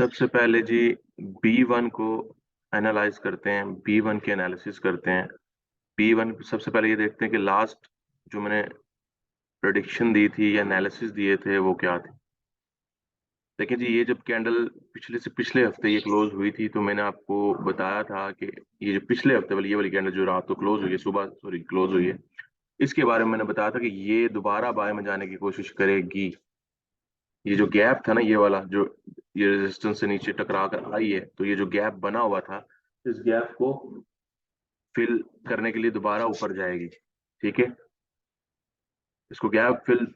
सबसे पहले जी B1 को एनालाइज करते हैं, B1 की एनालिसिस करते हैं। B1 सबसे पहले ये देखते हैं कि लास्ट जो मैंने प्रेडिक्शन दी थी या एनालिसिस दिए थे वो क्या थे। देखिए जी, ये जब कैंडल पिछले से पिछले हफ्ते ये क्लोज हुई थी तो मैंने आपको बताया था कि ये जो पिछले हफ्ते वाली ये वाली कैंडल जो रात को क्लोज हुई है, सुबह सॉरी क्लोज हुई है, इसके बारे में मैंने बताया था कि ये दोबारा बाय में जाने की कोशिश करेगी। ये जो गैप था ना, ये वाला जो ये रेजिस्टेंस से नीचे टकरा कर आई है, तो ये जो गैप बना हुआ था, इस गैप को फिल करने के लिए दोबारा ऊपर जाएगी। ठीक है, इसको गैप फिल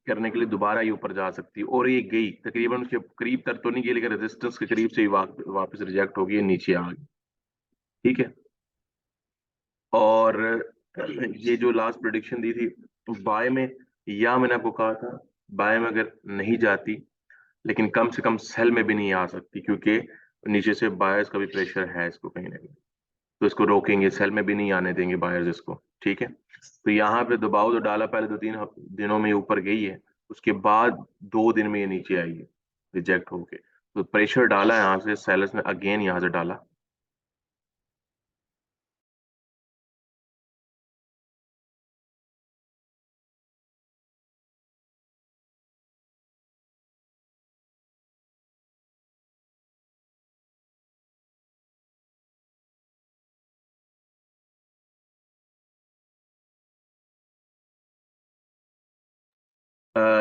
करने के लिए दोबारा ये ऊपर जा सकती है, और ये गई तकरीबन उसके करीब तक तो नहीं गई, लेकिन रेजिस्टेंस के करीब से ही वापस रिजेक्ट होगी, ये नीचे आ गई। ठीक है, और ये जो लास्ट प्रेडिक्शन दी थी बाय में, या मैंने आपको कहा था बाय में अगर नहीं जाती, लेकिन कम से कम सेल में भी नहीं आ सकती, क्योंकि नीचे से बायर्स का भी प्रेशर है इसको कहीं ना कहीं, तो इसको रोकेंगे, सेल में भी नहीं आने देंगे बायर्स इसको। ठीक है, तो यहाँ पे दबाव तो डाला, पहले 2-3 दिनों में ये ऊपर गई है, उसके बाद 2 दिन में ये नीचे आई है रिजेक्ट होके, तो प्रेशर डाला यहाँ से सेलर्स ने, अगेन यहाँ से डाला।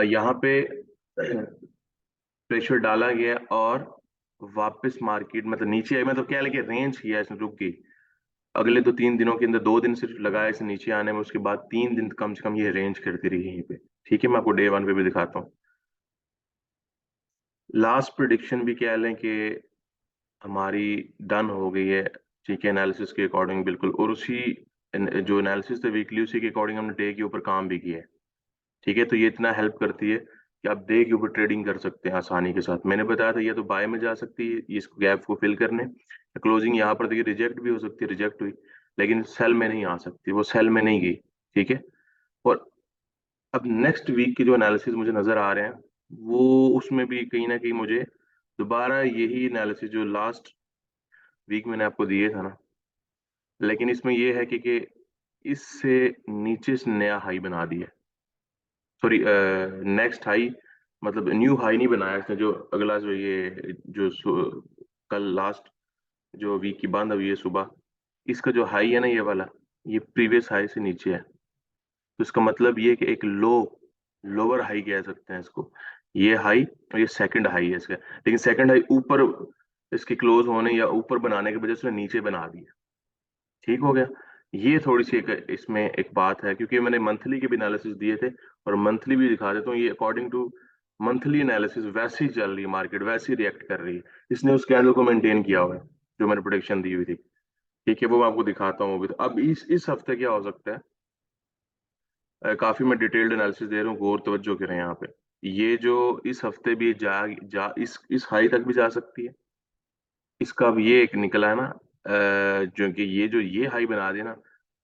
यहाँ पे प्रेशर डाला गया और वापस मार्केट मतलब नीचे आई, मतलब क्या लगे रेंज किया इसने, रुक गई। अगले 2-3 दिनों के अंदर 2 दिन सिर्फ लगाया इसे नीचे आने में, उसके बाद 3 दिन कम से कम ये रेंज करती रही यहीं पे। ठीक है, मैं आपको डे 1 पे भी दिखाता हूँ। लास्ट प्रिडिक्शन भी कह लें कि हमारी डन हो गई है। ठीक है, एनालिसिस के अकॉर्डिंग बिल्कुल, और उसी जो एनालिसिस था वीकली, उसी के अकॉर्डिंग हमने डे के ऊपर काम भी किया है। ठीक है, तो ये इतना हेल्प करती है कि आप डे के ऊपर ट्रेडिंग कर सकते हैं आसानी के साथ। मैंने बताया था ये तो बाय में जा सकती है, ये इसको गैप को फिल करने, क्लोजिंग यहाँ पर देखिए रिजेक्ट भी हो सकती है, रिजेक्ट हुई, लेकिन सेल में नहीं आ सकती, वो सेल में नहीं गई। ठीक है, और अब नेक्स्ट वीक के जो एनालिसिस मुझे नजर आ रहे हैं, वो उसमें भी कहीं ना कहीं मुझे दोबारा यही एनालिसिस जो लास्ट वीक मैंने आपको दिए था ना, लेकिन इसमें ये है कि इससे नीचे से नया हाई बना दिया। सॉरी, नेक्स्ट हाई, मतलब न्यू हाई नहीं बनाया इसने, जो अगला जो ये जो कल लास्ट जो वीक की बंद हुई है सुबह, इसका जो हाई है ना ये वाला, ये प्रीवियस हाई से नीचे है, तो इसका मतलब ये कि एक लोअर हाई कह सकते हैं इसको। ये हाई और ये सेकंड हाई है इसका, लेकिन सेकंड हाई ऊपर इसके क्लोज होने या ऊपर बनाने की वजह से नीचे बना दिया। ठीक हो गया। ये थोड़ी सी एक इसमें एक बात है, क्योंकि मैंने मंथली के भी एनालिसिस दिए थे, और मंथली भी दिखा देता हूँ, ये अकॉर्डिंग टू मंथली एनालिसिस वैसे ही चल रही है मार्केट, वैसे ही रिएक्ट कर रही है। इसने उस कैंडल को मेंटेन किया हुआ है जो मैंने प्रोडिक्शन दी हुई थी। ठीक है, वो मैं आपको दिखाता हूँ अभी। तो अब इस हफ्ते क्या हो सकता है, काफी मैं डिटेल्ड एनालिसिस दे रहा हूँ, गौर तवज्जो करें यहाँ पे। ये जो इस हफ्ते भी इस हाई तक भी जा सकती है। इसका अब ये एक निकला है ना, जो कि ये जो ये हाई बना दिया ना,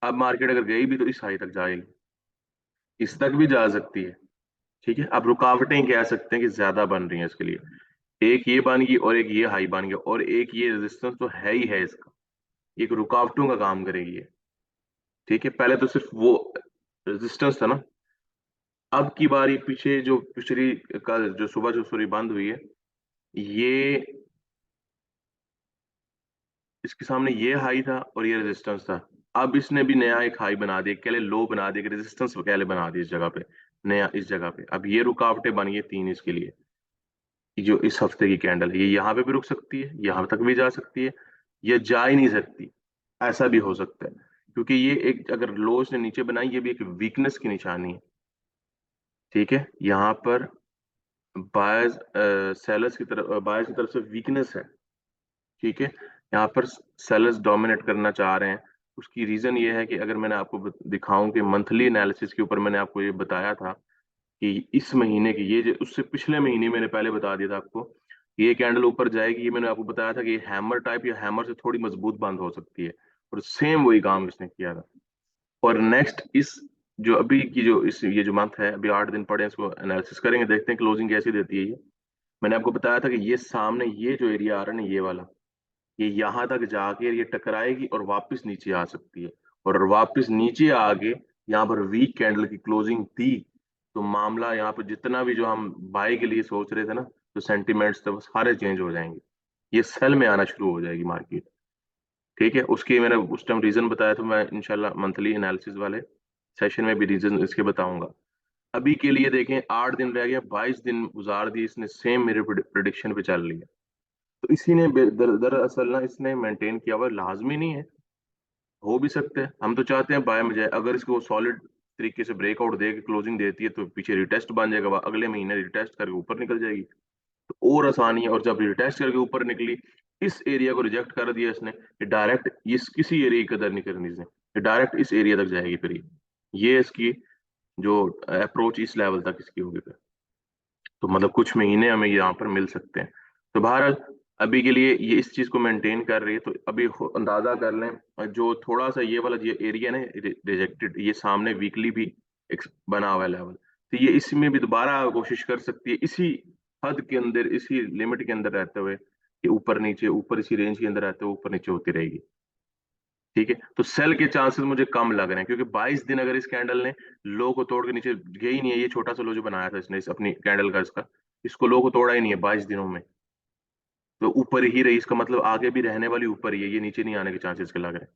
अब मार्केट अगर गई भी तो इस हाई तक जाएगी, इस तक भी जा सकती है। ठीक है, अब रुकावटें कह सकते हैं कि ज्यादा बन रही हैं इसके लिए। एक ये बन गई, और एक ये हाई बन गया, और एक ये रेजिस्टेंस तो है ही है इसका, एक रुकावटों का काम करेगी ये। ठीक है, पहले तो सिर्फ वो रेजिस्टेंस था ना, अब की बारी पीछे जो पिछली कल जो सुबह जो सूरी बंद हुई है, ये इसके सामने ये हाई था और ये रेजिस्टेंस था। अब इसने भी नया एक हाई बना दिया, पहले लो बना दिया, रेजिस्टेंस पहले बना दिया इस जगह पे, नया इस जगह पे। अब ये रुकावटें बन गई 3 इसके लिए। ये जो इस हफ्ते की कैंडल है, ये यहाँ पे भी रुक सकती है, यहाँ तक भी जा सकती है, या जा ही नहीं सकती, ऐसा भी हो सकता है। क्योंकि ये एक अगर लो इसने नीचे बनाई, ये भी एक वीकनेस की निशानी है। ठीक है, यहाँ पर बायर्स बायर्स की तरफ से वीकनेस है। ठीक है, यहाँ पर सेलर्स डोमिनेट करना चाह रहे हैं। उसकी रीजन ये है कि अगर मैंने आपको दिखाऊं कि मंथली एनालिसिस के ऊपर मैंने आपको ये बताया था कि इस महीने की ये उससे पिछले महीने मैंने पहले बता दिया था आपको कि ये कैंडल ऊपर जाएगी, ये मैंने आपको बताया था कि ये हैमर टाइप या हैमर से थोड़ी मजबूत बंद हो सकती है, और सेम वही काम इसने किया था। और नेक्स्ट इस जो अभी की जो इस ये जो मंथ है, अभी 8 दिन पड़े हैं, इसको एनालिसिस करेंगे, देखते हैं क्लोजिंग कैसी देती है ये। मैंने आपको बताया था कि ये सामने ये जो एरिया आ रहा है ना, ये वाला, ये यहाँ तक जाके ये टकराएगी और वापस नीचे आ सकती है। और वापस नीचे आके यहाँ पर वीक कैंडल की क्लोजिंग थी, तो मामला यहाँ पर जितना भी जो हम बाय के लिए सोच रहे थे ना, जो सेंटिमेंट्स थे वो सारे चेंज हो जाएंगे। ये सेल में आना शुरू हो जाएगी मार्केट। ठीक है, उसके मैंने उस टाइम रीजन बताया, तो मैं इंशाल्लाह मंथली एनालिसिस वाले सेशन में भी रीजन इसके बताऊंगा। अभी के लिए देखें, 8 दिन रह गए, 22 दिन गुजार दिए इसने, सेम मेरे प्रिडिक्शन पे चल रही है। तो इसी ने दरअसल ना इसने मेंटेन किया हुआ है, लाजमी नहीं है, हो भी सकते हैं। हम तो चाहते हैं बाय में जाए, अगर इसको सॉलिड तरीके से ब्रेकआउट दे के क्लोजिंग देती है तो पीछे रिटेस्ट बन जाएगा, अगले महीने रिटेस्ट करके ऊपर निकल जाएगी, तो और आसानी है। और जब रिटेस्ट करके ऊपर निकली, इस एरिया को रिजेक्ट कर दिया इसने, ये डायरेक्ट इस किसी एरिया की कदर नहीं करनी इसने, ये डायरेक्ट इस एरिया तक जाएगी फिर ये इसकी जो अप्रोच इस लेवल तक इसकी होगी फिर। तो मतलब कुछ महीने हमें यहाँ पर मिल सकते हैं। तो बहरहाल अभी के लिए ये इस चीज को मेंटेन कर रही है, तो अभी अंदाजा कर लें, जो थोड़ा सा ये वाला ये एरिया ना रिजेक्टेड, ये सामने वीकली भी एक बना हुआ है लेवल, तो ये इसमें भी दोबारा कोशिश कर सकती है, इसी हद के अंदर, इसी लिमिट के अंदर रहते हुए, कि ऊपर नीचे, ऊपर इसी रेंज के अंदर रहते हुए ऊपर नीचे होती रहेगी। ठीक है, तो सेल के चांसेस मुझे कम लग रहे हैं, क्योंकि 22 दिन अगर इस कैंडल ने लो को तोड़ के नीचे गई ही नहीं है, ये छोटा सा लो जो बनाया था इसने इस अपनी कैंडल का, इसका इसको लो को तोड़ा ही नहीं है 22 दिनों में, तो ऊपर ही रही, इसका मतलब आगे भी रहने वाली ऊपर ही है, ये नीचे नहीं आने के चांसेस के लग रहे हैं।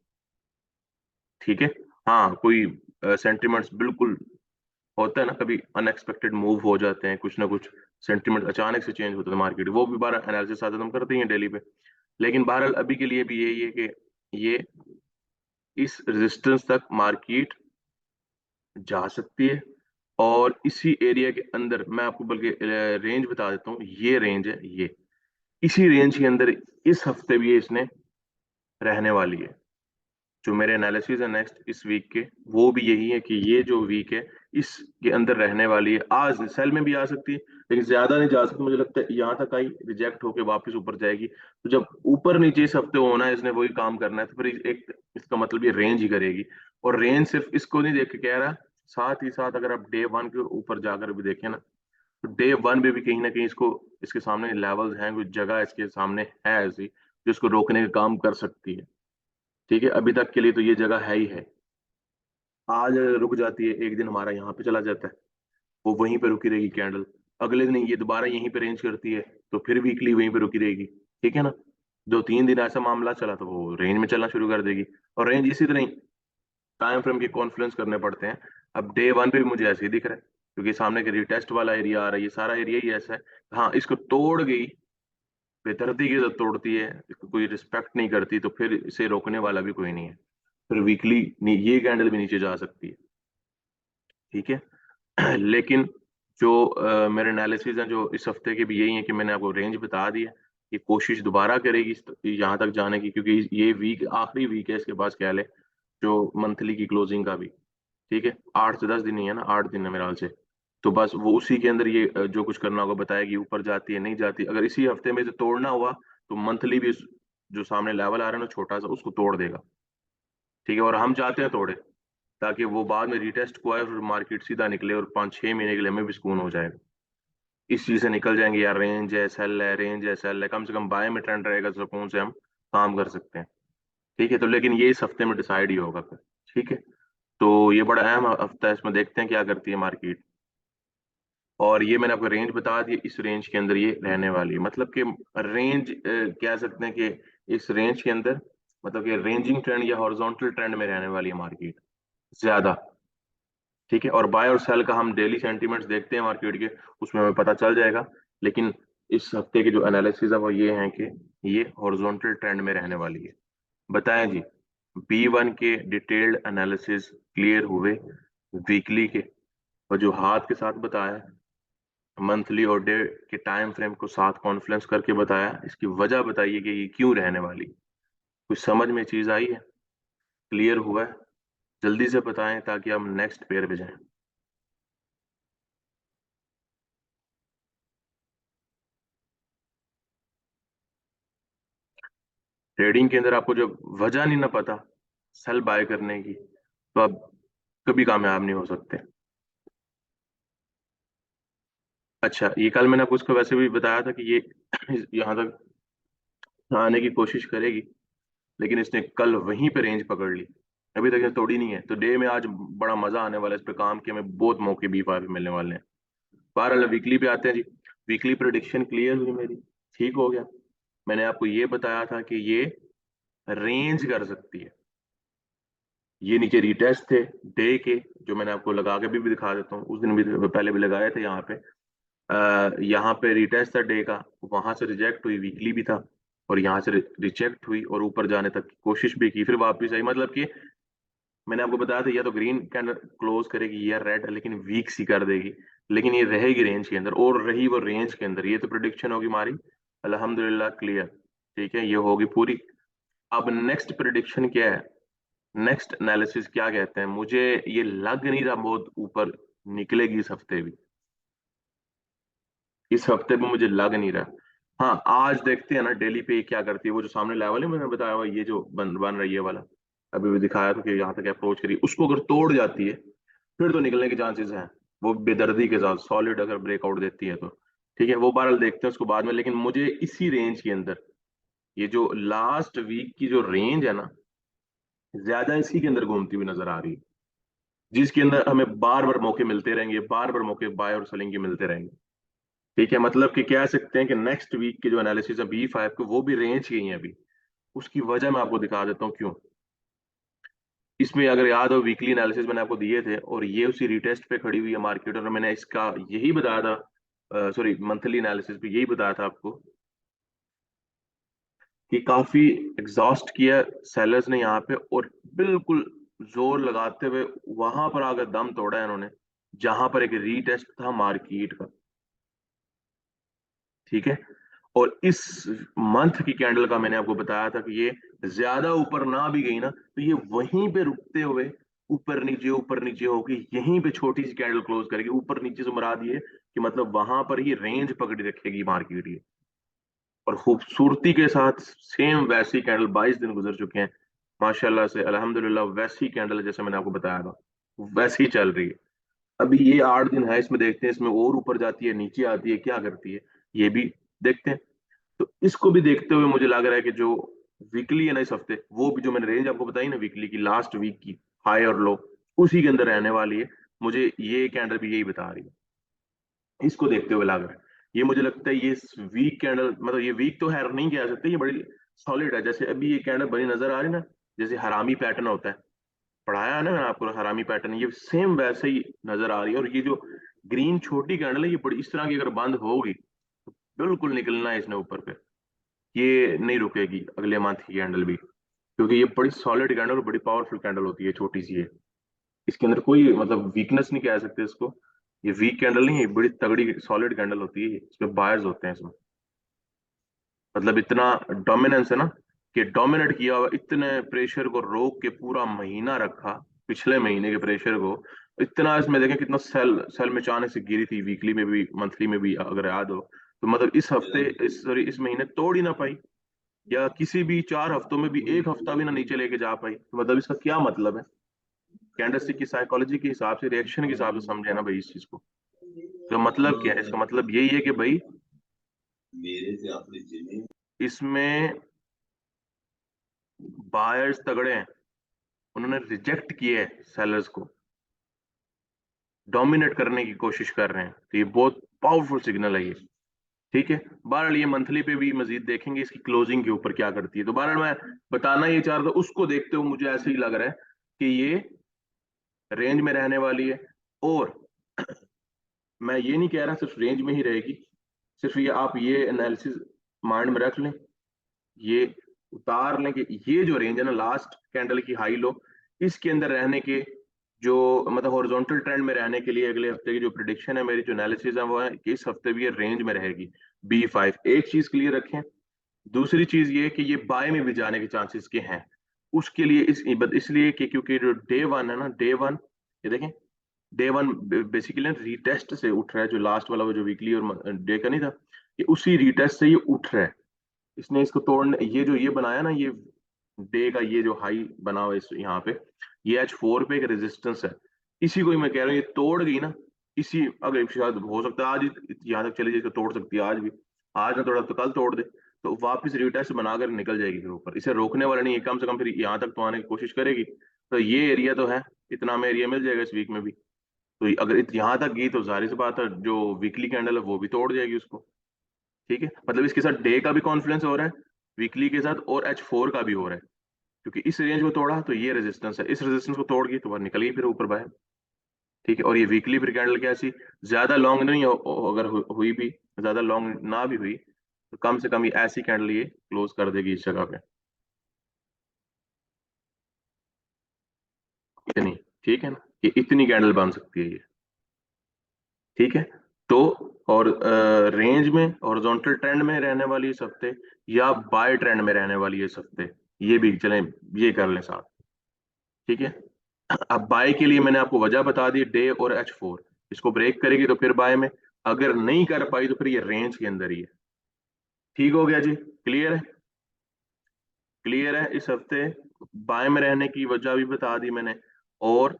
ठीक है। हाँ, कोई सेंटिमेंट्स बिल्कुल होता है ना, कभी अनएक्सपेक्टेड मूव हो जाते हैं, कुछ ना कुछ सेंटिमेंट अचानक से चेंज होता है मार्केट, वो भी बारह एनालिसिस आता है, तो हम करते ही हैं डेली पे। लेकिन बहरहाल अभी के लिए भी यही है कि ये इस रेजिस्टेंस तक मार्केट जा सकती है। और इसी एरिया के अंदर मैं आपको बल्कि रेंज बता देता हूँ, ये रेंज है, ये इसी रेंज के अंदर इस हफ्ते भी ये इसने रहने वाली है। जो मेरे एनालिसिस है नेक्स्ट इस वीक के, वो भी यही है कि ये जो वीक है इसके अंदर रहने वाली है। आज सेल में भी आ सकती है, लेकिन ज्यादा नहीं जा सकती, मुझे लगता है यहाँ तक आई रिजेक्ट होके वापस ऊपर जाएगी। तो जब ऊपर नीचे इस हफ्ते होना है, इसने वही काम करना है, तो फिर एक इसका मतलब ये रेंज ही करेगी। और रेंज सिर्फ इसको नहीं देख के कह रहा, साथ ही साथ अगर आप डे वन के ऊपर जाकर भी देखें ना, तो डे वन में भी कहीं ना कहीं इसको, इसके सामने लेवल्स हैं, कुछ जगह इसके सामने है ऐसी जो इसको रोकने का काम कर सकती है। ठीक है, अभी तक के लिए तो ये जगह है ही है। आज रुक जाती है, एक दिन हमारा यहाँ पे चला जाता है, वो वहीं पे रुकी रहेगी कैंडल, अगले दिन ये दोबारा यहीं पे रेंज करती है, तो फिर वीकली वहीं पे रुकी रहेगी। ठीक है ना, 2-3 दिन ऐसा मामला चला तो वो रेंज में चलना शुरू कर देगी। और रेंज इसी तरह टाइम फ्रेम के कॉन्फ्लुएंस करने पड़ते हैं। अब डे वन पे भी मुझे ऐसे ही दिख रहा है, क्योंकि सामने के रिटेस्ट वाला एरिया आ रहा है, ये सारा एरिया ही ऐसा है। हाँ, इसको तोड़ गई, बेदर्दी के साथ तोड़ती है, इसको कोई रिस्पेक्ट नहीं करती, तो फिर इसे रोकने वाला भी कोई नहीं है, फिर वीकली ये कैंडल भी नीचे जा सकती है। ठीक है। लेकिन जो मेरे एनालिसिस हैं जो इस हफ्ते के भी यही है कि मैंने आपको रेंज बता दी है, ये कोशिश दोबारा करेगी यहाँ तक जाने की, क्योंकि ये वीक आखिरी वीक है इसके पास, क्या है जो मंथली की क्लोजिंग का भी। ठीक है, 8 से 10 दिन ही है ना, 8 दिन है मेरे ख्याल से। तो बस वो उसी के अंदर ये जो कुछ करना होगा बताएगी, ऊपर जाती है नहीं जाती। अगर इसी हफ्ते में से तोड़ना हुआ, तो मंथली भी जो सामने लेवल आ रहा है ना छोटा सा, उसको तोड़ देगा। ठीक है, और हम चाहते हैं तोड़े, ताकि वो बाद में रिटेस्ट को आए और मार्केट सीधा निकले, और 5-6 महीने के लिए हमें भी सुकून हो जाएगा। इस चीज से निकल जाएंगे यार, रेंज है सेल है, रेंज है सेल है, कम से कम बाय में ट्रेंड रहेगा, तो सुकून से हम काम कर सकते हैं। ठीक है, तो लेकिन ये इस हफ्ते में डिसाइड ही होगा फिर। ठीक है, तो ये बड़ा अहम हफ्ता है, इसमें देखते हैं क्या करती है मार्केट। और ये मैंने आपको रेंज बता दी, इस रेंज के अंदर ये रहने वाली है, मतलब कि रेंज कह सकते हैं कि इस रेंज के अंदर, मतलब कि रेंजिंग ट्रेंड या हॉरिजॉन्टल ट्रेंड में रहने वाली है मार्केट ज्यादा। ठीक है, और बाय और सेल का हम डेली सेंटीमेंट्स देखते हैं मार्केट के, उसमें हमें पता चल जाएगा। लेकिन इस हफ्ते के जो एनालिसिस है वो ये है कि ये हॉरिजॉन्टल ट्रेंड में रहने वाली है। बताएं जी, B1 के डिटेल्ड एनालिसिस क्लियर हुए वीकली के, और जो हाथ के साथ बताया, मंथली और डे के टाइम फ्रेम को साथ कॉन्फ्लेंस करके बताया, इसकी वजह बताइए कि ये क्यों रहने वाली। कुछ समझ में चीज आई है, क्लियर हुआ है? जल्दी से बताएं ताकि हम नेक्स्ट पेयर पे जाएं। ट्रेडिंग के अंदर आपको जब वजह नहीं ना पता सेल बाय करने की, तो आप कभी कामयाब नहीं हो सकते। अच्छा, ये कल मैंने आपको उसको वैसे भी बताया था कि ये यहाँ तक आने की कोशिश करेगी, लेकिन इसने कल वहीं पे रेंज पकड़ ली, अभी तक इसने तोड़ी नहीं है। तो डे में आज बड़ा मजा आने वाला है इस पे काम के, हमें बहुत मौके B5 मिलने वाले हैं। बहरहाल वीकली पे आते हैं जी। वीकली प्रेडिक्शन क्लियर हुई मेरी, ठीक हो गया। मैंने आपको ये बताया था कि ये रेंज कर सकती है। ये नीचे रिटेस्ट थे डे के, जो मैंने आपको लगा के भी दिखा देता हूँ, उस दिन भी पहले भी लगाए थे यहाँ पे। यहाँ पे रिटेस्ट था डे का, वहां से रिजेक्ट हुई, वीकली भी था, और यहाँ से रिजेक्ट हुई और ऊपर जाने तक की कोशिश भी की, फिर वापस आई। मतलब कि मैंने आपको बताया था या तो ग्रीन कैंडल क्लोज करेगी या रेड, लेकिन वीक सी कर देगी, लेकिन ये रहेगी रेंज के अंदर, और रही वो रेंज के अंदर। ये तो प्रिडिक्शन होगी हमारी, अल्हम्दुलिल्लाह क्लियर। ठीक है, ये होगी पूरी। अब नेक्स्ट प्रिडिक्शन क्या है, नेक्स्ट एनालिसिस क्या कहते हैं, मुझे ये लग नहीं रहा बहुत ऊपर निकलेगी इस हफ्ते भी। इस हफ्ते में मुझे लग नहीं रहा। हाँ, आज देखते हैं ना डेली पे क्या करती है। वो जो सामने लेवल है मैंने बताया हुआ, ये जो बन रही है वाला, अभी भी दिखाया था कि यहाँ तक अप्रोच करी, उसको अगर तोड़ जाती है फिर तो निकलने के चांसेस हैं। वो बेदर्दी के साथ सॉलिड अगर ब्रेकआउट देती है तो ठीक है, वो बहरहाल देखते हैं उसको बाद में। लेकिन मुझे इसी रेंज के अंदर, ये जो लास्ट वीक की जो रेंज है ना, ज्यादा इसी के अंदर घूमती हुई नजर आ रही है, जिसके अंदर हमें बार बार मौके मिलते रहेंगे, बार बार मौके बाय और सेलिंग के मिलते रहेंगे। ठीक है, मतलब कि कह सकते हैं कि नेक्स्ट वीक के जो एनालिसिस है B5 के, वो भी रेंज की ही है अभी। उसकी वजह मैं आपको दिखा देता हूँ क्यों। इसमें अगर याद हो, वीकली एनालिसिस मैंने आपको दिए थे, और ये उसी रिटेस्ट पे खड़ी हुई है मार्केट, और मैंने इसका यही बताया था, सॉरी मंथली एनालिसिस पे यही बताया था आपको कि काफी एग्जॉस्ट किया सेलर्स ने यहाँ पे, और बिल्कुल जोर लगाते हुए वहां पर आकर दम तोड़ा है इन्होंने, जहां पर एक रीटेस्ट था मार्केट का। ठीक है, और इस मंथ की कैंडल का मैंने आपको बताया था कि ये ज्यादा ऊपर ना भी गई ना, तो ये वहीं पे रुकते हुए ऊपर नीचे होके यहीं पे छोटी सी कैंडल क्लोज करेगी। ऊपर नीचे से मुराद ये कि मतलब वहां पर ही रेंज पकड़ी रखेगी मार्केट ये, और खूबसूरती के साथ सेम वैसी कैंडल 22 दिन गुजर चुके हैं माशाल्लाह से, अल्हम्दुलिल्लाह वैसी कैंडल जैसे मैंने आपको बताया था वैसी ही चल रही है। अभी ये 8 दिन है, इसमें देखते हैं इसमें और ऊपर जाती है नीचे आती है क्या करती है, ये भी देखते हैं। तो इसको भी देखते हुए मुझे लग रहा है कि जो वीकली है ना इस हफ्ते, वो भी जो मैंने रेंज आपको बताई ना वीकली की, लास्ट वीक की हाई और लो, उसी के अंदर रहने वाली है। मुझे ये कैंडल भी यही बता रही है, इसको देखते हुए लग रहा है। ये मुझे लगता है ये वीक कैंडल, मतलब ये वीक तो है नहीं कह सकते, ये बड़ी सॉलिड है। जैसे अभी ये कैंडल बनी नजर आ रही ना, जैसे हरामी पैटर्न होता है, पढ़ाया है ना मैंने आपको हरामी पैटर्न, ये सेम वैसे ही नजर आ रही है। और ये जो ग्रीन छोटी कैंडल है, ये बड़ी इस तरह की अगर बंद होगी तो बिल्कुल निकलना है इसने ऊपर पे, ये नहीं रुकेगी अगले मंथ की कैंडल भी, क्योंकि ये बड़ी सॉलिड कैंडल और बड़ी पावरफुल कैंडल होती है, छोटी सी है। इसके अंदर कोई मतलब वीकनेस नहीं कह सकते इसको, ये वीक कैंडल नहीं है, बड़ी तगड़ी सॉलिड कैंडल होती है। इसमें बायर्स होते हैं इसमें, मतलब इतना डोमिनेंस है ना, कि डोमिनेट किया हुआ, इतने प्रेशर को रोक के पूरा महीना रखा, पिछले महीने के प्रेशर को। इतना इसमें देखें कितना सेल सेल में अचानक से गिरी थी, वीकली में भी मंथली में भी अगर याद हो। तो मतलब इस हफ्ते इस सॉरी इस महीने तोड़ ही ना पाई, या किसी भी 4 हफ्तों में भी एक हफ्ता भी ना नीचे लेके जा पाई, तो मतलब इसका क्या मतलब है। कैंडलस्टिक की साइकोलॉजी के हिसाब से, रिएक्शन के हिसाब से समझे ना भाई इस चीज को। तो मतलब क्या है इसका, मतलब यही है कि भाई इसमें बायर्स तगड़े हैं, उन्होंने रिजेक्ट किए सेलर्स को, डोमिनेट करने की कोशिश कर रहे हैं, तो ये बहुत पावरफुल सिग्नल है ये। ठीक है, बहरहाल ये मंथली पे भी मजीद देखेंगे इसकी क्लोजिंग के ऊपर क्या करती है। तो बहरहाल मैं बताना ये चाह रहा था, उसको देखते हुए मुझे ऐसे ही लग रहा है कि ये रेंज में रहने वाली है। और मैं ये नहीं कह रहा सिर्फ रेंज में ही रहेगी, सिर्फ ये आप ये एनालिसिस माइंड में रख लें, ये उतार लें कि ये जो रेंज है ना लास्ट कैंडल की हाई लो, इसके अंदर रहने के जो मतलब हॉरिजॉन्टल ट्रेंड में रहने के लिए अगले हफ्ते की जो प्रिडिक्शन है मेरी, जो एनालिसिस है वो है कि इस हफ्ते भी ये रेंज में रहेगी B5। एक चीज क्लियर रखें। दूसरी चीज ये कि ये बाय में भी जाने के चांसेस के हैं, उसके लिए इसलिए कि क्योंकि जो डे वन है ना, डे वन ये देखें, डे वन बेसिकली रीटेस्ट से उठ रहा है, जो लास्ट वाला वो जो वीकली और डे का नहीं था, ये उसी रीटेस्ट से ये उठ रहा है। इसने इसको तोड़ने, ये जो ये बनाया ना, ये डे का ये जो हाई बना हुआ है यहाँ पे, ये H4 पे एक रेजिस्टेंस है, इसी को ही मैं कह रहा हूँ ये तोड़ गई ना, इसी अगर शायद हो सकता है आज ही यहाँ तक चली जाए, इसको तोड़ सकती है आज भी, आज ना तोड़ा तो कल तोड़ दे, तो वापस रिटेस्ट बनाकर निकल जाएगी फिर ऊपर। इसे रोकने वाला नहीं है, कम से कम फिर यहाँ तक तो आने की कोशिश करेगी। तो ये एरिया तो है, इतना हमें एरिया मिल जाएगा इस वीक में भी। तो अगर यहाँ तक गई तो जाहिर सी बात है जो वीकली कैंडल है वो भी तोड़ जाएगी उसको। ठीक है, मतलब इसके साथ डे का भी कॉन्फ्लुएंस हो रहा है, वीकली के साथ, और H4 का भी हो रहा है, क्योंकि इस रेंज को तोड़ा तो ये रेजिस्टेंस है, इस रेजिस्टेंस को तोड़ गई तो बाहर निकल गई फिर ऊपर बाहर। ठीक है, और ये वीकली फिर कैंडल कैसी, ज्यादा लॉन्ग नहीं अगर हुई भी, ज्यादा लॉन्ग ना भी हुई, तो कम से कम ये ऐसी कैंडल ये क्लोज कर देगी इस जगह पे, इतनी। ठीक है ना, ये इतनी कैंडल बन सकती है ये। ठीक है, तो और रेंज में हॉरिजॉन्टल ट्रेंड में रहने वाली इस हफ्ते, या बाय ट्रेंड में रहने वाली है इस हफ्ते, ये भी चलें, ये कर लें साथ। ठीक है, अब बाय के लिए मैंने आपको वजह बता दी, डे और H4, इसको ब्रेक करेगी तो फिर बाय में, अगर नहीं कर पाई तो फिर ये रेंज के अंदर ही है। ठीक हो गया जी, क्लियर है? क्लियर है, इस हफ्ते बाय में रहने की वजह भी बता दी मैंने, और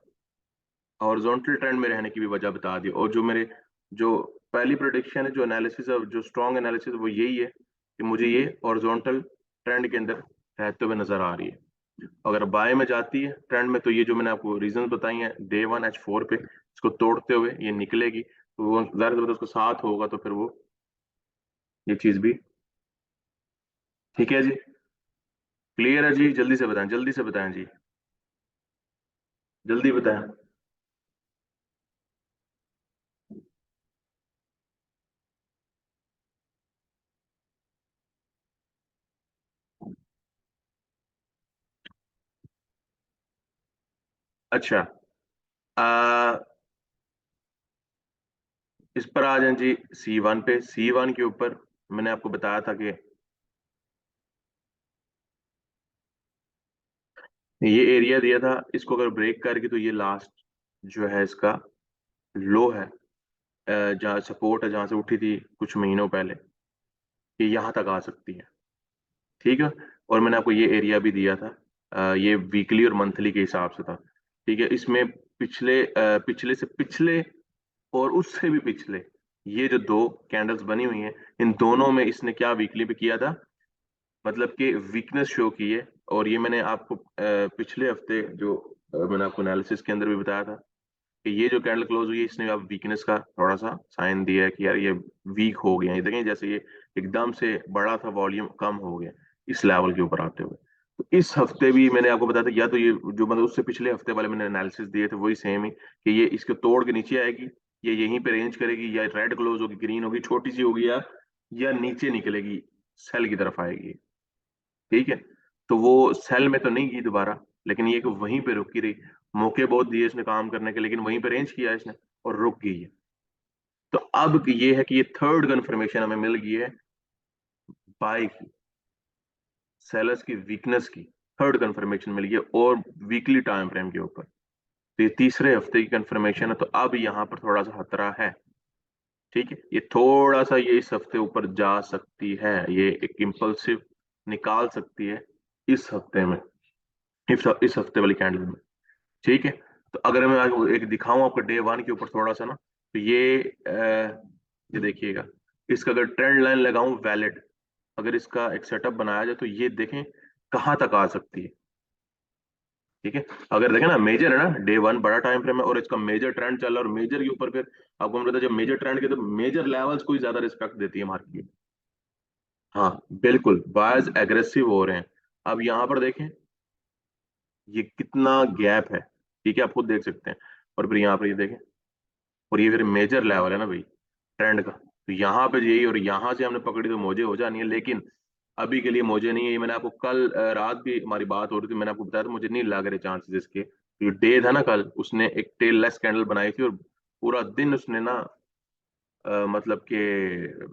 हॉरिजॉन्टल ट्रेंड में रहने की भी वजह बता दी। और जो मेरे जो पहली प्रोडिक्शन है, जो एनालिसिस है, जो स्ट्रॉन्ग एनालिसिस है, वो यही है कि मुझे ये हॉरिजॉन्टल ट्रेंड के अंदर रहते हुए नजर आ रही है। अगर बाय में जाती है ट्रेंड में, तो ये जो मैंने आपको रीजन बताई हैं, डे 1 H4 पे इसको तोड़ते हुए ये निकलेगी, तो वो जाहिर सी बात है उसके साथ होगा, तो फिर वो ये चीज भी। ठीक है जी, क्लियर है जी? जल्दी से बताएं, जल्दी से बताएं जी, जल्दी बताएं। अच्छा, आ, इस पर आ जाएं जी, C1 पे। C1 के ऊपर मैंने आपको बताया था कि ये एरिया दिया था, इसको अगर ब्रेक करके तो ये लास्ट जो है इसका लो है, जहाँ सपोर्ट है, जहाँ से उठी थी कुछ महीनों पहले, ये यहाँ तक आ सकती है। ठीक है, और मैंने आपको ये एरिया भी दिया था, ये वीकली और मंथली के हिसाब से था। ठीक है, इसमें पिछले से पिछले और उससे भी पिछले, ये जो दो कैंडल्स बनी हुई हैं, इन दोनों में इसने क्या वीकली पे किया था, मतलब कि वीकनेस शो की है। और ये मैंने आपको पिछले हफ्ते जो मैंने आपको एनालिसिस के अंदर भी बताया था कि ये जो कैंडल क्लोज हुई है, इसने आप वीकनेस का थोड़ा सा साइन दिया है कि यार ये वीक हो गया। ये देखें, जैसे ये एकदम से बड़ा था, वॉल्यूम कम हो गया इस लेवल के ऊपर आते हुए। तो इस हफ्ते भी मैंने आपको बताया था, या तो ये जो मतलब उससे पिछले हफ्ते वाले मैंने एनालिसिस दिए थे वही सेम ही, कि ये इसको तोड़ के नीचे आएगी, ये यहीं पे रेंज करेगी, या रेड क्लोज होगी, ग्रीन होगी, छोटी सी होगी, या नीचे निकलेगी, सेल की तरफ आएगी। ठीक है, तो वो सेल में तो नहीं गई दोबारा, लेकिन ये कि वहीं पे रुकी रही। मौके बहुत दिए इसने काम करने के, लेकिन वहीं पे रेंज किया इसने और रुक गई है। तो अब ये है कि ये थर्ड कंफर्मेशन हमें मिल गई है बाय की, सेलर्स की वीकनेस की थर्ड कंफर्मेशन मिल गई है, और वीकली टाइम फ्रेम के ऊपर। तो ये तीसरे हफ्ते की कंफर्मेशन है, तो अब यहाँ पर थोड़ा सा खतरा है। ठीक है, ये थोड़ा सा ये इस हफ्ते ऊपर जा सकती है, ये एक इम्पल्सिव निकाल सकती है इस हफ्ते में, इस हफ्ते वाली कैंडल में। ठीक है, तो अगर मैं आपको एक दिखाऊं आपको डे 1 के ऊपर थोड़ा सा ना, तो ये देखिएगा, इसका अगर ट्रेंड लाइन लगाऊं वैलिड, अगर इसका एक सेटअप बनाया जाए, तो ये देखें कहाँ तक आ सकती है। ठीक है, अगर देखें ना, मेजर है ना, डे 1 बड़ा टाइम फ्रेम है, और इसका मेजर ट्रेंड चल रहा है, और मेजर के ऊपर फिर आपको हम बताते हैं, जब मेजर ट्रेंड के, तो मेजर लेवल्स को ही ज्यादा रिस्पेक्ट देती है मार्केट। हाँ बिल्कुल, बायर्स एग्रेसिव हो रहे हैं। अब यहाँ पर देखें ये कितना गैप है। ठीक है, आप खुद देख सकते हैं। और फिर यहाँ पर ये देखें, और ये फिर मेजर लेवल है ना भाई ट्रेंड का, तो यहाँ पे यही, और यहाँ से हमने पकड़ी तो मौजे हो जानी है, लेकिन अभी के लिए मौजे नहीं है। ये मैंने आपको कल रात भी हमारी बात हो रही थी, मैंने आपको बताया था मुझे नहीं लग रहे चांसेस इसके। जो डे था ना कल, उसने एक टेल लेस कैंडल बनाई थी, और पूरा दिन उसने ना मतलब कि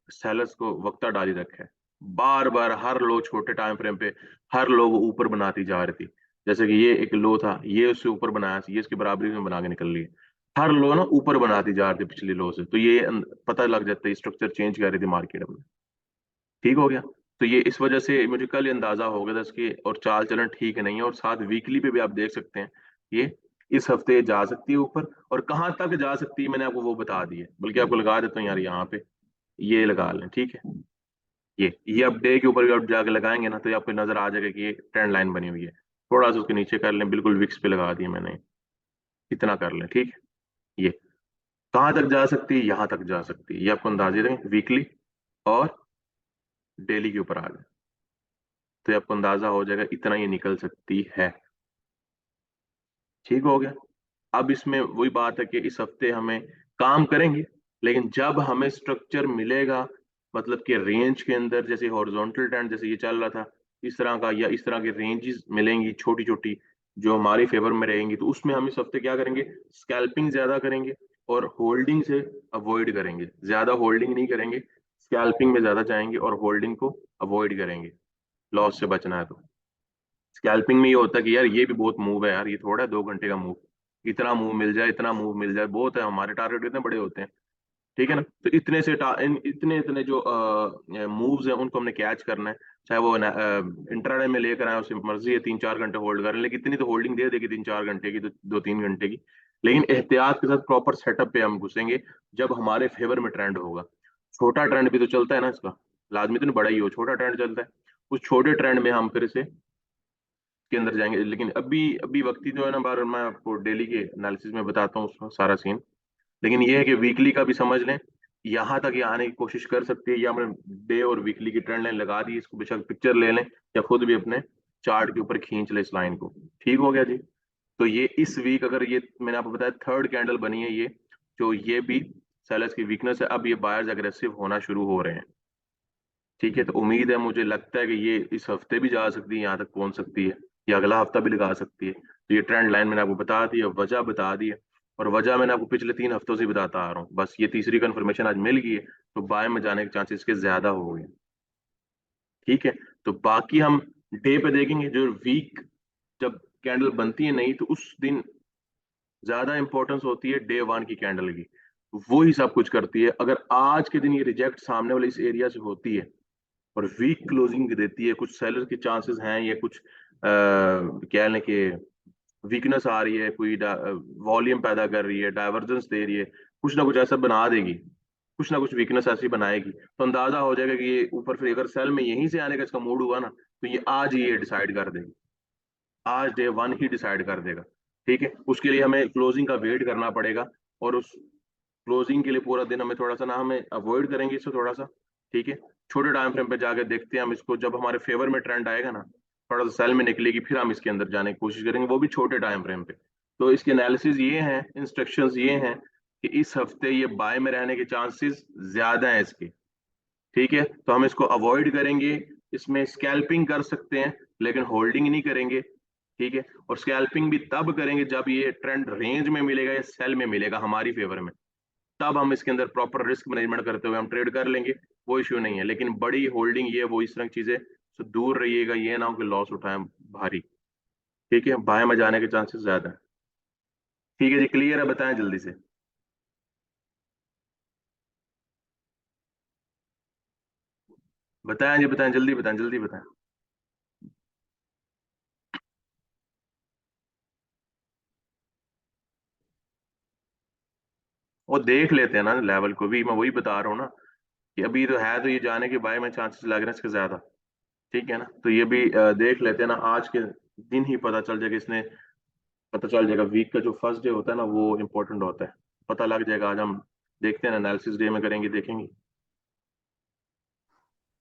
सेलर्स को वक्ता डाली रखा है। बार बार हर लो छोटे टाइम फ्रेम पे हर लो वो ऊपर बनाती जा रही थी। जैसे कि ये एक लो था, ये उससे ऊपर बनाया, ये इसकी बराबरी में बना के निकल रही है। हर लो ना ऊपर बनाती जा रही थी पिछली लो से, तो ये पता लग जाता है स्ट्रक्चर चेंज कर रही थी मार्केट में। ठीक हो गया, तो ये इस वजह से मुझे कल ये अंदाजा हो गया था इसकी, और चाल चलन ठीक नहीं है। और साथ वीकली पे भी आप देख सकते हैं, ये इस हफ्ते जा सकती है ऊपर, और कहाँ तक जा सकती है मैंने आपको वो बता दिया, बल्कि आपको लगा देता हूँ यार यहाँ पे, ये लगा लें, ठीक है। ये अब डे के ऊपर भी आप जाके लगाएंगे ना तो ये आपको नजर आ जाएगा कि ये ट्रेंड लाइन बनी हुई है। थोड़ा सा उसके नीचे कर लें, बिल्कुल विक्स पे लगा दिए मैंने, इतना कर लें, ठीक है। ये कहाँ तक जा सकती है, यहाँ तक जा सकती है, ये आपको अंदाजे दें वीकली और डेली के ऊपर आ जाए, तो ये आपको अंदाजा हो जाएगा इतना ये निकल सकती है। ठीक हो गया। अब इसमें वही बात है कि इस हफ्ते हमें काम करेंगे, लेकिन जब हमें स्ट्रक्चर मिलेगा, मतलब कि रेंज के अंदर, जैसे हॉरिजॉन्टल ट्रेंड जैसे ये चल रहा था इस तरह का, या इस तरह की रेंजेस मिलेंगी छोटी छोटी जो हमारी फेवर में रहेंगी, तो उसमें हम इस हफ्ते क्या करेंगे, स्कैल्पिंग ज्यादा करेंगे और होल्डिंग से अवॉइड करेंगे, ज्यादा होल्डिंग नहीं करेंगे, स्कैल्पिंग में ज्यादा जाएंगे और होल्डिंग को अवॉइड करेंगे, लॉस से बचना है तो। स्कैल्पिंग में ये होता है कि यार ये भी बहुत मूव है यार, ये थोड़ा है 2 घंटे का मूव, इतना मूव मिल जाए, इतना मूव मिल जाए बहुत है, हमारे टारगेट इतने बड़े होते हैं, ठीक है ना। तो इतने से इतने इतने जो मूव्स हैं उनको हमने कैच करना है, चाहे वो इंट्राडे में लेकर आए, उसकी मर्जी है 3-4 घंटे होल्ड करें, लेकिन इतनी तो होल्डिंग दे देगी 3-4 घंटे की, 2-3 घंटे की। लेकिन एहतियात के साथ प्रॉपर सेटअप पे हम घुसेंगे जब हमारे फेवर में ट्रेंड होगा। छोटा ट्रेंड भी तो चलता है ना इसका, लाजमी तो नहीं बड़ा ही हो, छोटा ट्रेंड चलता है, उस छोटे ट्रेंड में हम फिर से के अंदर जाएंगे। लेकिन अभी अभी वक्ती जो है ना, बार मैं आपको डेली के एनालिसिस में बताता हूँ उसका सारा सीन। लेकिन ये है कि वीकली का भी समझ लें, यहाँ तक ये आने की कोशिश कर सकती है, या हमने डे और वीकली की ट्रेंड लाइन लगा दी, इसको बेशक पिक्चर ले लें या खुद भी अपने चार्ट के ऊपर खींच ले इस लाइन को। ठीक हो गया जी। तो ये इस वीक अगर ये मैंने आपको बताया थर्ड कैंडल बनी है, ये जो ये भी सेलर्स की वीकनेस है, अब ये बायर्स अग्रेसिव होना शुरू हो रहे हैं। ठीक है, तो उम्मीद है, मुझे लगता है कि ये इस हफ्ते भी जा सकती है, यहाँ तक पहुंच सकती है, या अगला हफ्ता भी लगा सकती है। तो ये ट्रेंड लाइन मैंने आपको बता दी है, वजह बता दी है, और वजह मैंने आपको पिछले 3 हफ्तों से बताता आ रहा हूँ, बस ये तीसरी कंफर्मेशन आज मिल गई है, तो बाय में जाने के चांसेस के ज्यादा हो गए। ठीक है। तो बाकी हम डे पे देखेंगे, जो वीक जब कैंडल बनती है नहीं, तो उस दिन ज्यादा इंपॉर्टेंस होती है डे वन की कैंडल की, वो ही सब कुछ करती है। अगर आज के दिन ये रिजेक्ट सामने वाले इस एरिया से होती है और वीक क्लोजिंग देती है, कुछ सेलर के चांसेस हैं, या कुछ क्या लें कि वीकनेस आ रही है, कोई वॉल्यूम पैदा कर रही है, डाइवर्जेंस दे रही है, कुछ ना कुछ ऐसा बना देगी, कुछ ना कुछ वीकनेस ऐसी बनाएगी, तो अंदाजा हो जाएगा कि ये ऊपर, फिर अगर सेल में यहीं से आने का इसका मूड हुआ ना, तो ये आज ही ये डिसाइड कर देगी, आज डे वन ही डिसाइड कर देगा। ठीक है, उसके लिए हमें क्लोजिंग का वेट करना पड़ेगा, और उस क्लोजिंग के लिए पूरा दिन हमें थोड़ा सा ना, हमें अवॉइड करेंगे इससे थोड़ा सा। ठीक है, छोटे टाइम फ्रेम पे जाके देखते हैं हम इसको, जब हमारे फेवर में ट्रेंड आएगा ना, थोड़ा सा सेल में निकलेगी, फिर हम इसके अंदर जाने की कोशिश करेंगे, वो भी छोटे टाइम फ्रेम पे। तो इसके एनालिसिस ये हैं, इंस्ट्रक्शंस ये हैं कि इस हफ्ते ये बाय में रहने के चांसेस ज्यादा हैं इसके। ठीक है, तो हम इसको अवॉइड करेंगे, इसमें स्कैल्पिंग कर सकते हैं लेकिन होल्डिंग नहीं करेंगे। ठीक है, और स्कैल्पिंग भी तब करेंगे जब ये ट्रेंड रेंज में मिलेगा या सेल में मिलेगा हमारी फेवर में, तब हम इसके अंदर प्रॉपर रिस्क मैनेजमेंट करते हुए हम ट्रेड कर लेंगे, वो इश्यू नहीं है। लेकिन बड़ी होल्डिंग ये वो इस तरह की चीजें से दूर रहिएगा, ये ना हो कि लॉस उठाएं भारी। ठीक है, बाय में जाने के चांसेस ज्यादा है। ठीक है जी, क्लियर है, बताएं जल्दी से। बताएं जी, बताएं जल्दी, बताएं जल्दी बताएं। वो देख लेते हैं ना लेवल को भी, मैं वही बता रहा हूँ ना, कि अभी तो है, तो ये जाने के बाय में चांसेस लग रहे हैं इसके ज्यादा। ठीक है ना, तो ये भी देख लेते हैं ना, आज के दिन ही पता चल जाएगा इसने, पता चल जाएगा, वीक का जो फर्स्ट डे होता है ना वो इंपॉर्टेंट होता है, पता लग जाएगा। आज हम देखते हैं, एनालिसिस डे में करेंगे, देखेंगे।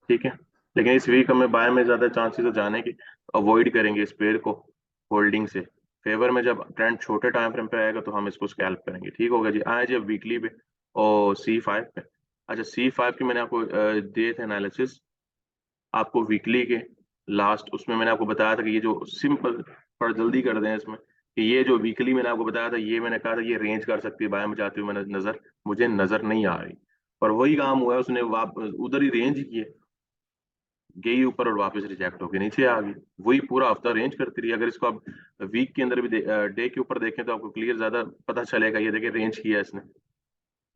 ठीक है, लेकिन इस वीक हमें बाय में ज्यादा चांसेस है जाने की, अवॉइड करेंगे इस पेड़ को होल्डिंग से। फेवर में जब ट्रेंड छोटे टाइम फ्रेम पे आएगा तो हम इसको स्कैल्प करेंगे। ठीक होगा जी, आए जी अब वीकली पे और C5 पे। अच्छा, C5 की मैंने आपको दिए थे एनालिसिस, आपको वीकली के लास्ट, उसमें मैंने आपको बताया था कि ये जो सिंपल, थोड़ा जल्दी कर दें इसमें, कि ये जो वीकली मैंने आपको बताया था, ये मैंने कहा था ये रेंज कर सकती है बाय में जाते हुए, मैंने नजर, मुझे नजर नहीं आ रही, पर वही काम हुआ है, उसने उधर ही रेंज की, गई ऊपर और वापस रिजेक्ट होके नीचे आ गई, वही पूरा हफ्ता रेंज करती रही। अगर इसको आप वीक के अंदर भी डे के ऊपर देखें तो आपको क्लियर ज्यादा पता चलेगा। ये देखिए रेंज किया है इसने,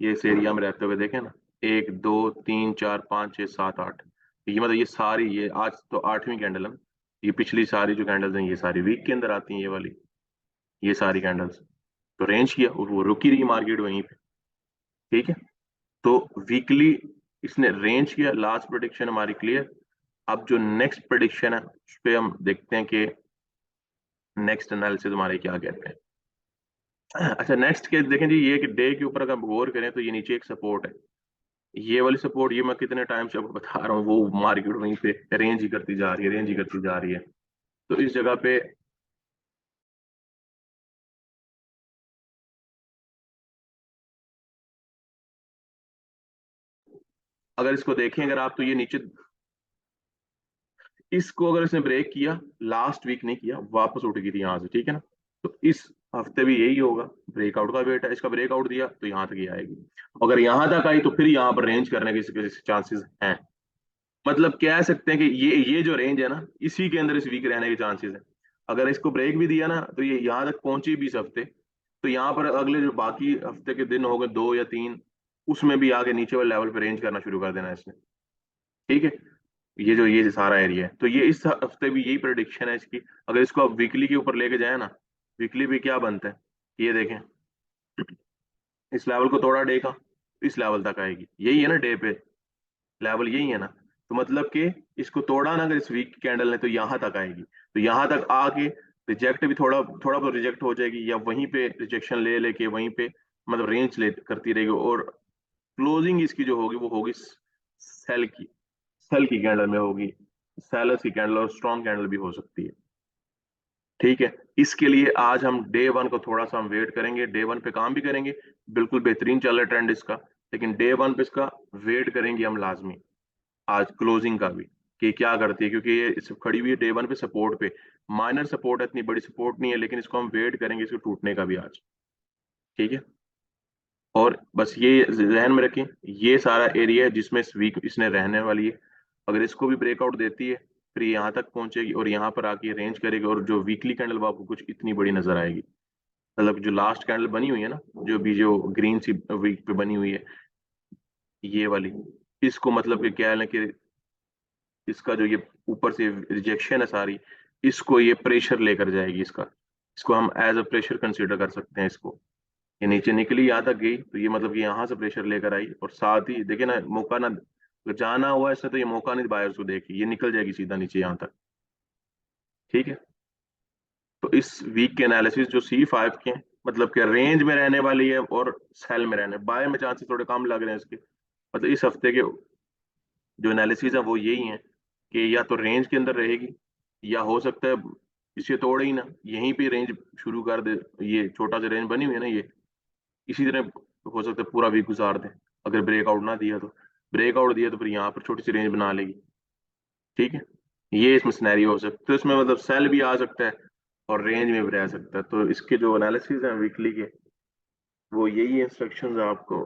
ये इस एरिया में रहते हुए देखें ना, 1 2 3 4 5 6 7 8, ये मतलब ये सारी, ये आज तो 8वीं कैंडल है, ये पिछली सारी जो कैंडल्स हैं ये सारी वीक के अंदर आती हैं, ये वाली। ये सारी कैंडल्स, तो रेंज किया और वो रुकी रही मार्केट वहीं पे। ठीक है, तो वीकली इसने रेंज किया, लास्ट प्रेडिक्शन हमारी क्लियर। अब जो नेक्स्ट प्रेडिक्शन है उस पे हम देखते हैं कि नेक्स्ट एनालिसिस हमारे क्या कहते हैं। अच्छा, नेक्स्ट केस देखें जी, ये कि डे के ऊपर अगर गौर करें तो ये नीचे एक सपोर्ट है, ये वाली सपोर्ट, ये मैं कितने टाइम से आपको बता रहा हूँ, वो मार्केट वहीं पे रेंज ही करती जा रही है, रेंज ही करती जा रही है। तो इस जगह पे अगर इसको देखें अगर आप, तो ये नीचे, इसको अगर इसने ब्रेक किया, लास्ट वीक नहीं किया, वापस उठ गई थी यहाँ से, ठीक है ना। तो इस हफ्ते भी यही होगा, ब्रेकआउट का वेट है, इसका ब्रेकआउट दिया तो यहाँ तक ही आएगी। अगर यहाँ तक आई तो फिर यहाँ पर रेंज करने के चांसेस हैं। मतलब कह सकते हैं कि ये जो रेंज है ना, इसी के अंदर इस वीक रहने के चांसेस है। अगर इसको ब्रेक भी दिया ना, तो ये यहाँ तक पहुंची भी इस हफ्ते, तो यहाँ पर अगले जो बाकी हफ्ते के दिन हो गए, 2 या 3, उसमें भी आगे नीचे वाले लेवल पे रेंज करना शुरू कर देना है इसने। ठीक है, ये सारा एरिया है, तो ये इस हफ्ते भी यही प्रेडिक्शन है इसकी। अगर इसको आप वीकली के ऊपर लेके जाए ना, वीकली भी क्या बनता है, ये देखें, इस लेवल को तोड़ा डे का, इस लेवल तक आएगी, यही है ना डे पे लेवल, यही है ना। तो मतलब कि इसको तोड़ा ना अगर इस वीक की कैंडल ने, तो यहाँ तक आएगी, तो यहाँ तक आके रिजेक्ट भी थोड़ा थोड़ा बहुत रिजेक्ट हो जाएगी, या वहीं पे रिजेक्शन ले लेके वहीं पे मतलब रेंज ले करती रहेगी, और क्लोजिंग इसकी जो होगी वो होगी सेल की, सेल की कैंडल में होगी, सेलर्स की कैंडल, और स्ट्रॉन्ग कैंडल भी हो सकती है। ठीक है, इसके लिए आज हम डे वन को थोड़ा सा हम वेट करेंगे, डे वन पे काम भी करेंगे, बिल्कुल बेहतरीन चल रहा है ट्रेंड इसका, लेकिन डे वन पे इसका वेट करेंगे हम लाजमी, आज क्लोजिंग का भी, कि क्या करती है, क्योंकि ये इस खड़ी हुई है डे वन पे सपोर्ट पे, माइनर सपोर्ट है, इतनी बड़ी सपोर्ट नहीं है, लेकिन इसको हम वेट करेंगे इसको टूटने का भी आज। ठीक है, और बस ये जहन में रखें, ये सारा एरिया है जिसमें इस वीक इसने रहने वाली है। अगर इसको भी ब्रेकआउट देती है, फिर ये यहाँ तक पहुंचेगी और यहाँ पर आके रेंज करेगी, और जो वीकली कैंडल वो आपको कुछ इतनी बड़ी नजर आएगी। मतलब जो लास्ट कैंडल बनी हुई है ना, जो ग्रीन सी वीक पे बनी हुई है, ये वाली, इसको मतलब कि क्या है कि इसका जो ये ऊपर से रिजेक्शन है सारी, इसको ये प्रेशर लेकर जाएगी इसका, इसको हम एज अ प्रेशर कंसीडर कर सकते हैं इसको। ये नीचे निकली, यहाँ तक गई, तो ये मतलब कि यहाँ से प्रेशर लेकर आई, और साथ ही देखिए ना, मौका ना, अगर जाना हुआ इसने तो ये मौका नहीं बायर्स को देखी, ये निकल जाएगी सीधा नीचे यहाँ तक। ठीक है, तो इस वीक के एनालिसिस जो C5 के हैं, मतलब कि रेंज में रहने वाली है और सेल में रहने, बाय में चांसेस थोड़े कम लग रहे हैं इसके। मतलब इस हफ्ते के जो एनालिसिस है वो यही है कि या तो रेंज के अंदर रहेगी, या हो सकता है इसे तोड़े ही ना, यहीं पे रेंज शुरू कर दे, ये छोटा सा रेंज बनी हुई है ना, ये इसी तरह हो सकता है पूरा वीक गुजार दे। अगर ब्रेकआउट ना दिया तो, ब्रेकआउट दिया तो फिर यहाँ पर छोटी सी रेंज बना लेगी। ठीक है, ये इसमें सिनेरियो हो सकता है, तो इसमें मतलब सेल भी आ सकता है और रेंज में भी रह सकता है। तो इसके जो एनालिसिस हैं वीकली के, वो यही इंस्ट्रक्शंस है आपको,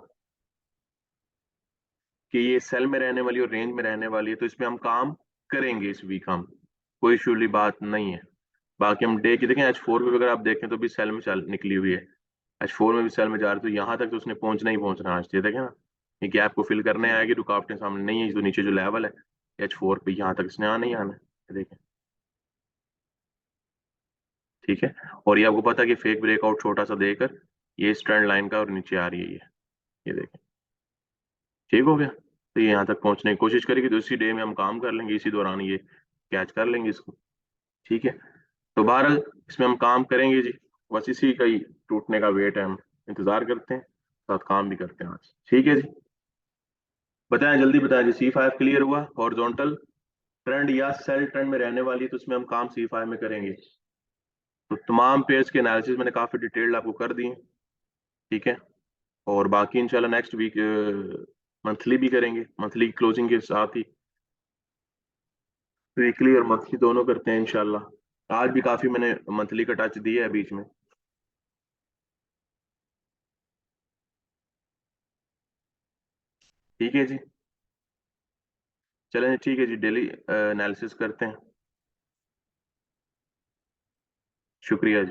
कि ये सेल में रहने वाली और रेंज में रहने वाली है, तो इसमें हम काम करेंगे इस वीक हम, कोई इशू बात नहीं है। बाकी हम डे की देखें, H4 पे अगर आप देखें तो भी सेल में चल निकली हुई है, H4 में भी सेल में जा रही है, तो यहाँ तक तो उसने पहुंचना ही पहुंचना है आज, ये देखें ना, ये गैप को फिल करने आएगी, रुकावटें सामने नहीं है, तो नीचे जो लेवल है H4 पे, यहाँ तक इसने आना ही आना है, ये देखें। ठीक है, और ये आपको पता है कि फेक ब्रेकआउट छोटा सा देकर ये इस ट्रेंड लाइन का और नीचे आ रही है, ये देखें। ठीक हो गया, तो ये यहाँ तक पहुंचने की कोशिश करेगी, तो इसी डे में हम काम कर लेंगे, इसी दौरान ये कैच कर लेंगे इसको। ठीक है, तो बहरहाल इसमें हम काम करेंगे जी, बस इसी का ही टूटने का वेट है, हम इंतजार करते हैं, साथ काम भी करते हैं आज। ठीक है जी, बताएं जल्दी बताएं जी, C5 क्लियर हुआ, हॉरिजॉन्टल ट्रेंड या सेल ट्रेंड में रहने वाली है, तो इसमें हम काम C5 में करेंगे। तो तमाम पेयर्स के एनालिसिस मैंने काफी डिटेल्ड आपको कर दिए। ठीक है, और बाकी इंशाल्लाह नेक्स्ट वीक मंथली भी करेंगे, मंथली की क्लोजिंग के साथ ही वीकली और मंथली दोनों करते हैं इंशाल्लाह। आज भी काफी मैंने मंथली का टच दिया है बीच में। ठीक है जी, चलें ठीक है जी, डेली एनालिसिस करते हैं। शुक्रिया जी।